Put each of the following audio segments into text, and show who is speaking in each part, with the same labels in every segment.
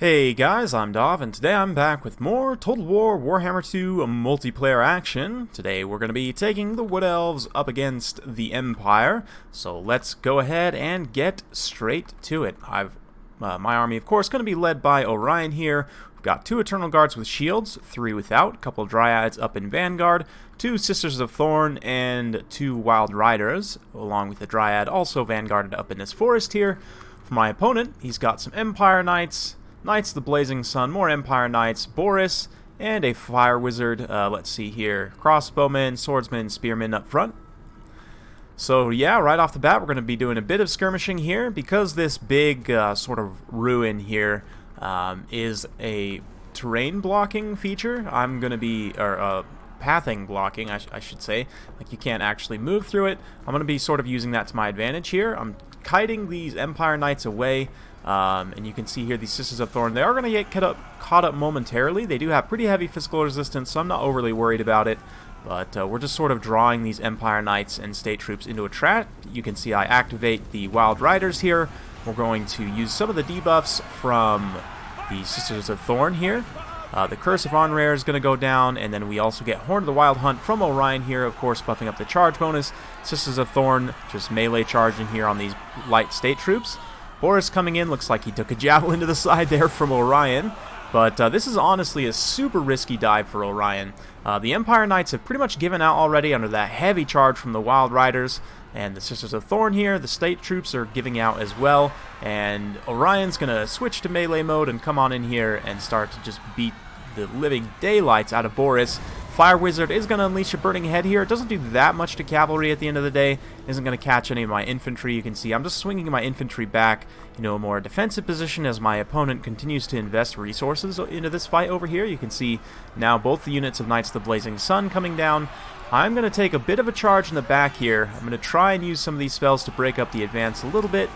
Speaker 1: Hey guys, I'm Dov, and today I'm back with more Total War Warhammer 2 multiplayer action. Today we're going to be taking the Wood Elves up against the Empire, so let's go ahead and get straight to it. My army, of course, going to be led by Orion here. We've got 2 Eternal Guards with shields, 3 without, a couple of Dryads up in Vanguard, 2 Sisters of Thorn, and 2 Wild Riders, along with the Dryad also vanguarded up in this forest here. For my opponent, he's got some Empire Knights, Knights of the Blazing Sun, more Empire Knights, Boris, and a Fire Wizard. Let's see here. Crossbowmen, Swordsmen, Spearmen up front. So yeah, right off the bat, we're going to be doing a bit of skirmishing here. Because this big sort of ruin here is a terrain blocking feature, I'm going to be, or pathing blocking, I should say. Like, you can't actually move through it. I'm going to be sort of using that to my advantage here. I'm kiting these Empire Knights away. And you can see here these Sisters of Thorn, they are going to get caught up momentarily. They do have pretty heavy physical resistance, so I'm not overly worried about it. But we're just sort of drawing these Empire Knights and State Troops into a trap. You can see I activate the Wild Riders here. We're going to use some of the debuffs from the Sisters of Thorn here. The Curse of Onrare is going to go down, and then we also get Horn of the Wild Hunt from Orion here, of course, buffing up the charge bonus. Sisters of Thorn just melee charging here on these light State Troops. Boris coming in, looks like he took a javelin to the side there from Orion, but this is honestly a super risky dive for Orion. The Empire Knights have pretty much given out already under that heavy charge from the Wild Riders, and the Sisters of Thorn here, the State Troops are giving out as well, and Orion's going to switch to melee mode and come on in here and start to just beat the living daylights out of Boris. Fire Wizard is going to unleash a Burning Head here. It doesn't do that much to cavalry at the end of the day. It isn't going to catch any of my infantry. You can see I'm just swinging my infantry back into a more defensive position as my opponent continues to invest resources into this fight over here. You can see now both the units of Knights of the Blazing Sun coming down. I'm going to take a bit of a charge in the back here. I'm going to try and use some of these spells to break up the advance a little bit,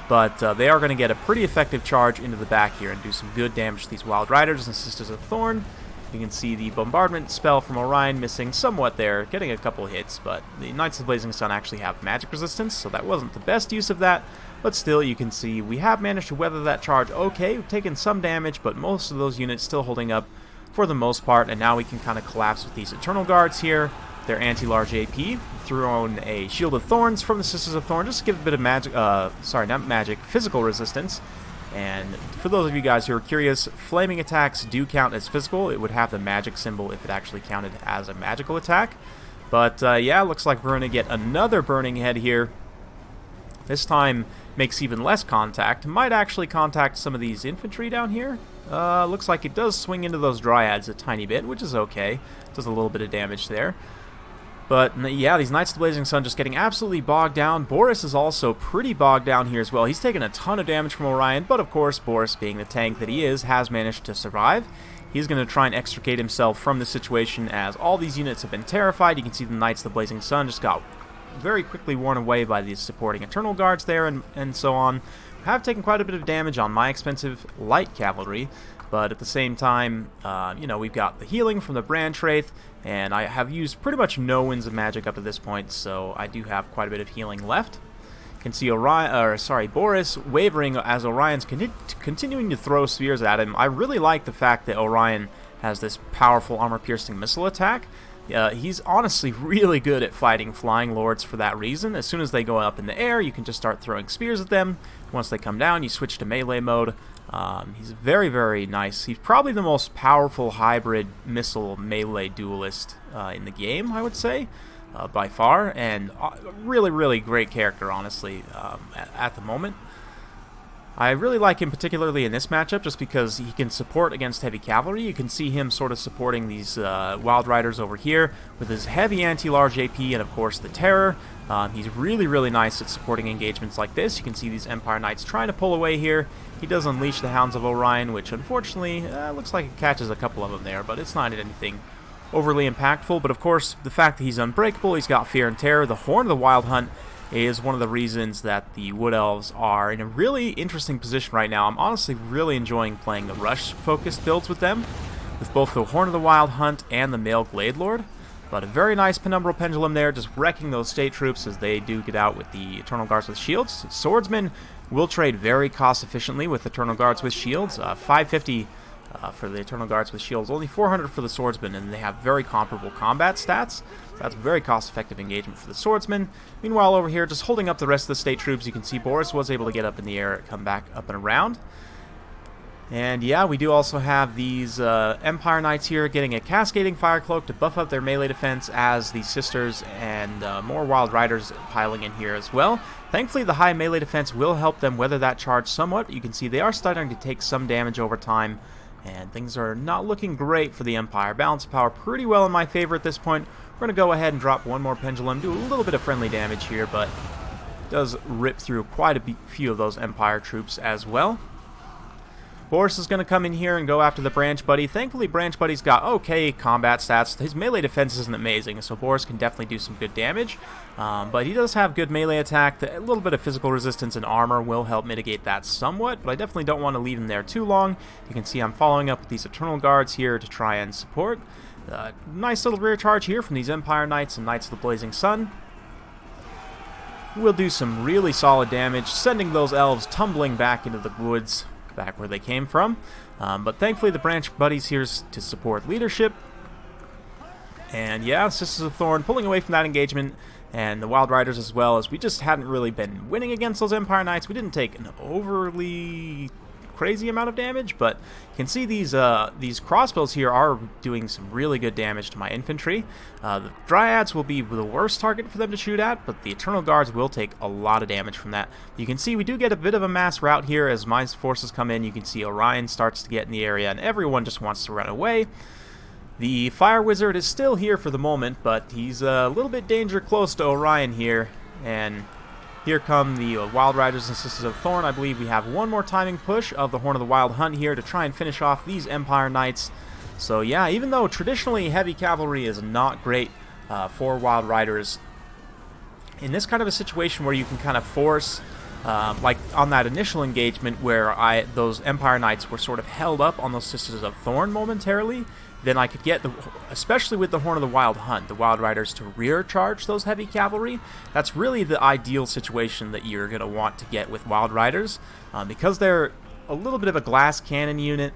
Speaker 1: but they are going to get a pretty effective charge into the back here and do some good damage to these Wild Riders and Sisters of Thorn. You can see the bombardment spell from Orion missing somewhat there, getting a couple hits, but the Knights of the Blazing Sun actually have magic resistance, so that wasn't the best use of that. But still, you can see we have managed to weather that charge okay. We've taken some damage, but most of those units still holding up for the most part, and now we can kind of collapse with these Eternal Guards here. They're anti-large AP. Throw in a Shield of Thorns from the Sisters of Thorn, just to give a bit of magic, physical resistance. And for those of you guys who are curious, flaming attacks do count as physical. It would have the magic symbol if it actually counted as a magical attack. But yeah, looks like we're going to get another Burning Head here. This time makes even less contact. Might actually contact some of these infantry down here. Looks like it does swing into those Dryads a tiny bit, which is okay. Does a little bit of damage there. But yeah, these Knights of the Blazing Sun just getting absolutely bogged down. Boris is also pretty bogged down here as well. He's taken a ton of damage from Orion, but of course, Boris, being the tank that he is, has managed to survive. He's going to try and extricate himself from the situation as all these units have been terrified. You can see the Knights of the Blazing Sun just got very quickly worn away by these supporting Eternal Guards there and so on. Have taken quite a bit of damage on my expensive light cavalry, but at the same time, you know, we've got the healing from the Branch Wraith, and I have used pretty much no winds of magic up to this point, so I do have quite a bit of healing left. You can see Boris wavering as Orion's continuing to throw spears at him. I really like the fact that Orion has this powerful armor-piercing missile attack. He's honestly really good at fighting Flying Lords for that reason. As soon as they go up in the air, you can just start throwing spears at them. Once they come down, you switch to melee mode. He's very, very nice. He's probably the most powerful hybrid missile melee duelist in the game, I would say, by far. And really, really great character, honestly, at the moment. I really like him particularly in this matchup just because he can support against heavy cavalry. You can see him sort of supporting these Wild Riders over here with his heavy anti-large AP and, of course, the Terror. He's really, really nice at supporting engagements like this. You can see these Empire Knights trying to pull away here. He does unleash the Hounds of Orion, which unfortunately looks like it catches a couple of them there, but it's not anything overly impactful. But, of course, the fact that he's unbreakable, he's got Fear and Terror. The Horn of the Wild Hunt is one of the reasons that the Wood Elves are in a really interesting position right now. I'm honestly really enjoying playing the rush-focused builds with them, with both the Horn of the Wild Hunt and the Male Glade Lord. But a very nice Penumbral Pendulum there, just wrecking those State Troops as they do get out with the Eternal Guards with shields. Swordsmen will trade very cost efficiently with Eternal Guards with shields. 550 for the Eternal Guards with shields, only 400 for the Swordsman, and they have very comparable combat stats. So that's very cost-effective engagement for the Swordsman. Meanwhile, over here, just holding up the rest of the state troops, you can see Boris was able to get up in the air, come back up and around. And yeah, we do also have these Empire Knights here getting a Cascading Fire Cloak to buff up their melee defense, as the Sisters and more Wild Riders piling in here as well. Thankfully, the high melee defense will help them weather that charge somewhat. You can see they are starting to take some damage over time, and things are not looking great for the Empire. Balance of power pretty well in my favor at this point. We're going to go ahead and drop one more Pendulum, do a little bit of friendly damage here, but it does rip through quite a few of those Empire troops as well. Boris is going to come in here and go after the Branch Buddy. Thankfully, Branch Buddy's got okay combat stats. His melee defense isn't amazing, so Boris can definitely do some good damage. But he does have good melee attack. A little bit of physical resistance and armor will help mitigate that somewhat, but I definitely don't want to leave him there too long. You can see I'm following up with these Eternal Guards here to try and support. Nice little rear charge here from these Empire Knights and Knights of the Blazing Sun. We'll do some really solid damage, sending those Elves tumbling back into the woods, back where they came from. But thankfully the Branch Buddies here to support leadership. And yeah, Sisters of Thorn pulling away from that engagement, and the Wild Riders as well, as we just hadn't really been winning against those Empire Knights. We didn't take an overly crazy amount of damage, but you can see these crossbows here are doing some really good damage to my infantry. The Dryads will be the worst target for them to shoot at, but the Eternal Guards will take a lot of damage from that. You can see we do get a bit of a mass rout here as my forces come in. You can see Orion starts to get in the area, and everyone just wants to run away. The Fire Wizard is still here for the moment, but he's a little bit danger close to Orion here, and here come the Wild Riders and Sisters of Thorn. I believe we have one more timing push of the Horn of the Wild Hunt here to try and finish off these Empire Knights. So yeah, even though traditionally heavy cavalry is not great for Wild Riders, in this kind of a situation where you can kind of force, like on that initial engagement where those Empire Knights were sort of held up on those Sisters of Thorn momentarily, then I could get, especially with the Horn of the Wild Hunt, the Wild Riders to rear charge those heavy cavalry. That's really the ideal situation that you're going to want to get with Wild Riders. Because they're a little bit of a glass cannon unit,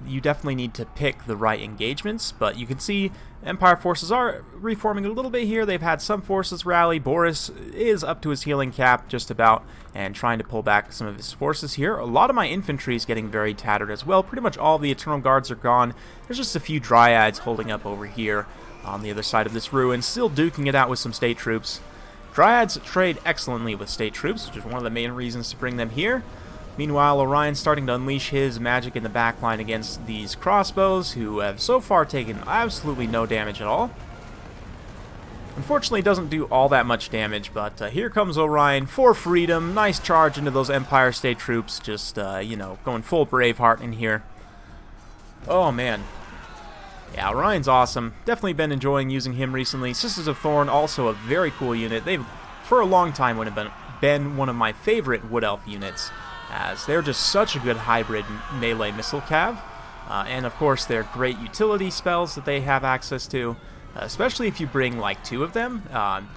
Speaker 1: you definitely need to pick the right engagements, but you can see Empire forces are reforming a little bit here. They've had some forces rally. Boris is up to his healing cap just about and trying to pull back some of his forces here. A lot of my infantry is getting very tattered as well. Pretty much all the Eternal Guards are gone. There's just a few Dryads holding up over here on the other side of this ruin, still duking it out with some state troops. Dryads trade excellently with state troops, which is one of the main reasons to bring them here. Meanwhile, Orion's starting to unleash his magic in the backline against these crossbows, who have so far taken absolutely no damage at all. Unfortunately, it doesn't do all that much damage, but here comes Orion for freedom. Nice charge into those Empire State troops, just, you know, going full Braveheart in here. Oh, man. Yeah, Orion's awesome. Definitely been enjoying using him recently. Sisters of Thorn, also a very cool unit. They've, for a long time, would have been one of my favorite Wood Elf units, as they're just such a good hybrid melee missile cav. And of course their great utility spells that they have access to, especially if you bring like 2 of them.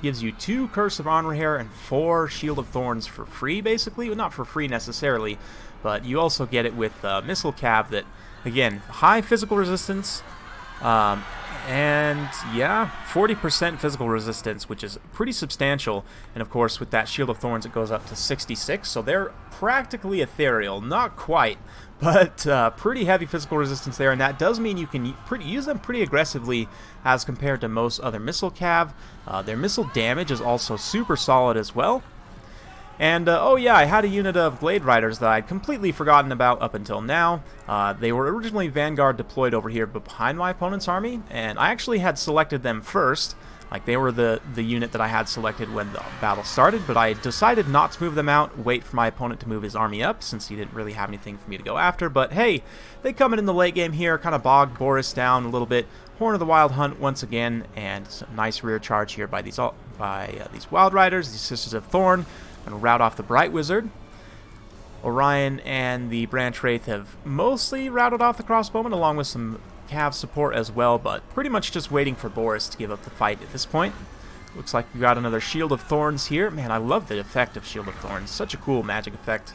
Speaker 1: Gives you 2 Curse of Armor Hair and 4 Shield of Thorns for free, basically. Well, not for free necessarily, but you also get it with missile cav that, again, high physical resistance, and yeah, 40% physical resistance, which is pretty substantial. And of course, with that Shield of Thorns, it goes up to 66, so they're practically ethereal. Not quite, but pretty heavy physical resistance there, and that does mean you can use them pretty aggressively as compared to most other missile cav. Their missile damage is also super solid as well. And, oh yeah, I had a unit of Glade Riders that I'd completely forgotten about up until now. They were originally Vanguard deployed over here behind my opponent's army, and I actually had selected them first. Like, they were the unit that I had selected when the battle started, but I decided not to move them out, wait for my opponent to move his army up, since he didn't really have anything for me to go after. But hey, they come in the late game here, kind of bogged Boris down a little bit. Horn of the Wild Hunt once again, and some nice rear charge here by these Wild Riders, these Sisters of Thorn. And rout off the Bright Wizard. Orion and the Branch Wraith have mostly routed off the Crossbowman, along with some cav support as well, but pretty much just waiting for Boris to give up the fight at this point. Looks like we got another Shield of Thorns here. Man, I love the effect of Shield of Thorns. Such a cool magic effect.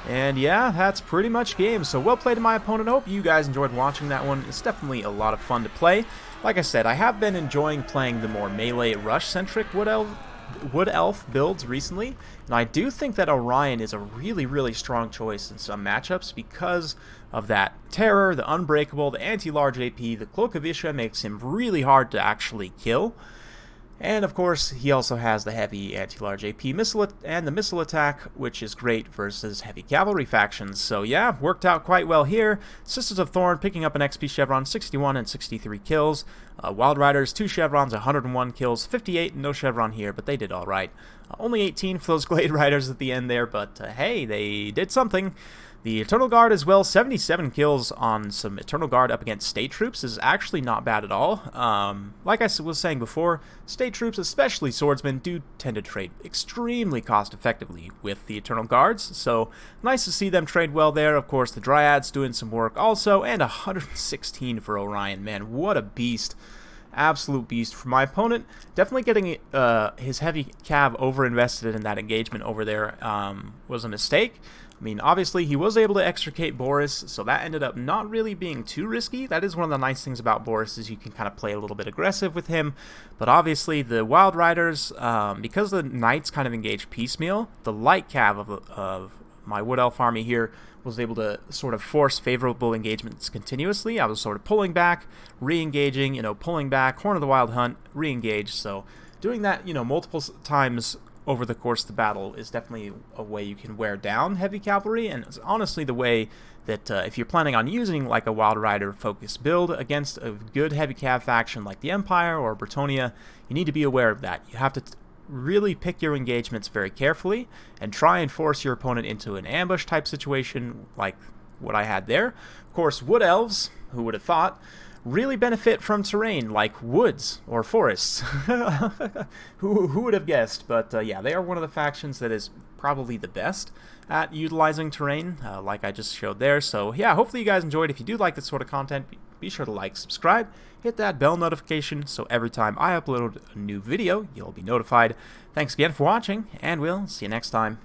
Speaker 1: And yeah, that's pretty much game. So well played to my opponent. I hope you guys enjoyed watching that one. It's definitely a lot of fun to play. Like I said, I have been enjoying playing the more melee rush-centric Wood Elf builds recently. And I do think that Orion is a really, really strong choice in some matchups because of that Terror, the Unbreakable, the anti-large AP, the Cloak of Ishra makes him really hard to actually kill. And of course, he also has the heavy anti-large AP missile and the missile attack, which is great versus heavy cavalry factions. So yeah, worked out quite well here. Sisters of Thorn picking up an XP chevron, 61 and 63 kills. Wild Riders, 2 chevrons, 101 kills, 58, no chevron here, but they did all right. Only 18 for those Glade Riders at the end there, but hey, they did something. The Eternal Guard as well, 77 kills on some Eternal Guard up against State Troops is actually not bad at all. Like I was saying before, State Troops, especially Swordsmen, do tend to trade extremely cost-effectively with the Eternal Guards, so nice to see them trade well there. Of course, the Dryads doing some work also, and 116 for Orion. Man, what a beast. Absolute beast for my opponent. Definitely getting his heavy cav overinvested in that engagement over there was a mistake. I mean, obviously, he was able to extricate Boris, so that ended up not really being too risky. That is one of the nice things about Boris, is you can kind of play a little bit aggressive with him. But obviously, the Wild Riders, because the Knights kind of engaged piecemeal, the light cav of my Wood Elf army here was able to sort of force favorable engagements continuously. I was sort of pulling back, re-engaging, pulling back, Horn of the Wild Hunt, re-engage. So doing that, multiple times over the course of the battle is definitely a way you can wear down heavy cavalry, and it's honestly the way that if you're planning on using like a Wild Rider focused build against a good heavy cav faction like the Empire or Bretonnia, you need to be aware of that. You have to really pick your engagements very carefully and try and force your opponent into an ambush type situation like what I had there. Of course, Wood Elves, who would have thought, really benefit from terrain like woods or forests. who would have guessed? But yeah, they are one of the factions that is probably the best at utilizing terrain, like I just showed there. So yeah, hopefully you guys enjoyed. If you do like this sort of content, be sure to like, subscribe, hit that bell notification so every time I upload a new video, you'll be notified. Thanks again for watching, and we'll see you next time.